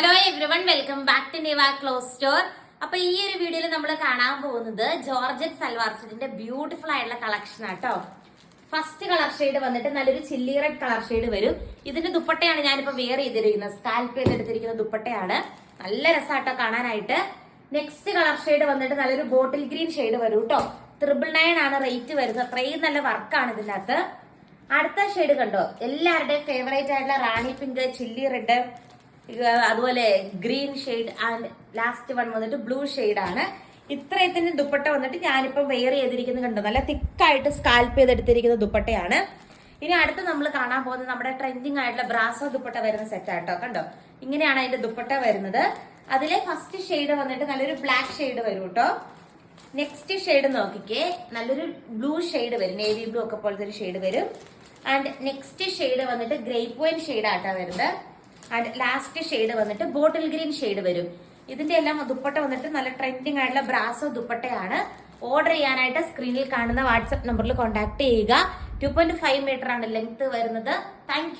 Hello everyone, welcome back to Niva cloth store. അപ്പൊ ഈ ഒരു വീഡിയോയിൽ നമ്മൾ കാണാൻ പോകുന്നത് ജോർജറ്റ് സൽവാർ സെറ്റിന്റെ ബ്യൂട്ടിഫുൾ ആയിട്ടുള്ള കളക്ഷൻ ആട്ടോ. ഫസ്റ്റ് കളർ ഷെയ്ഡ് വന്നിട്ട് നല്ലൊരു ചില്ലി റെഡ് കളർ ഷെയ്ഡ് വരും. ഇതിന്റെ ദുപ്പട്ടയാണ് ഞാനിപ്പോ വെയർ ചെയ്തിരിക്കുന്നത്. സ്കാൽപ്പ് ചെയ്തെടുത്തിരിക്കുന്ന ദുപ്പട്ടയാണ്. നല്ല രസമാട്ടോ കാണാനായിട്ട്. നെക്സ്റ്റ് കളർ ഷെയ്ഡ് വന്നിട്ട് നല്ലൊരു ബോട്ടിൽ ഗ്രീൻ ഷെയ്ഡ് വരും കേട്ടോ. 999 ആണ് റേറ്റ് വരുന്നത്. അത്രയും നല്ല വർക്കാണ് ഇതിനകത്ത്. അടുത്ത ഷെയ്ഡ് കണ്ടോ, എല്ലാവരുടെയും ഫേവറേറ്റ് ആയിട്ടുള്ള റാണി പിങ്ക്, ചില്ലി റെഡ്, അതുപോലെ green shade and last one വന്നിട്ട് ബ്ലൂ ഷെയ്ഡ് ആണ്. ഇത്രയത്തിന്റെ ദുപ്പട്ട വന്നിട്ട് ഞാനിപ്പോ വെയർ ചെയ്തിരിക്കുന്നത് കണ്ടോ, നല്ല തിക്കായിട്ട് സ്കാൽപ്പ് ചെയ്തെടുത്തിരിക്കുന്ന ദുപ്പട്ടയാണ്. ഇനി അടുത്ത് നമ്മൾ കാണാൻ പോകുന്നത് നമ്മുടെ ട്രെൻഡിങ് ആയിട്ടുള്ള ബ്രാസോ ദുപ്പട്ട വരുന്ന സെറ്റ് ആട്ടോ. കണ്ടോ, ഇങ്ങനെയാണ് അതിന്റെ ദുപ്പട്ട വരുന്നത്. അതിലെ ഫസ്റ്റ് ഷെയ്ഡ് വന്നിട്ട് നല്ലൊരു ബ്ലാക്ക് ഷെയ്ഡ് വരും കേട്ടോ. നെക്സ്റ്റ് ഷെയ്ഡ് നോക്കിക്കേ, നല്ലൊരു ബ്ലൂ ഷെയ്ഡ് വരും, നേവി ബ്ലൂ ഒക്കെ പോലത്തെ ഒരു ഷെയ്ഡ് വരും. ആൻഡ് നെക്സ്റ്റ് ഷെയ്ഡ് വന്നിട്ട് ഗ്രേപ്പ് വൈൻ ഷെയ്ഡ് ആട്ടോ വരുന്നത്. ആൻഡ് ലാസ്റ്റ് ഷെയ്ഡ് വന്നിട്ട് ബോട്ടിൽ ഗ്രീൻ ഷെയ്ഡ് വരും. ഇതിന്റെ എല്ലാം ദുപ്പട്ട വന്നിട്ട് നല്ല ട്രെൻഡിങ് ആയിട്ടുള്ള ബ്രാസോ ദുപ്പട്ടയാണ്. ഓർഡർ ചെയ്യാനായിട്ട് സ്ക്രീനിൽ കാണുന്ന വാട്സ്ആപ്പ് നമ്പറിൽ കോൺടാക്ട് ചെയ്യുക. 2.5 മീറ്റർ ആണ് ലെങ്ത് വരുന്നത്. താങ്ക്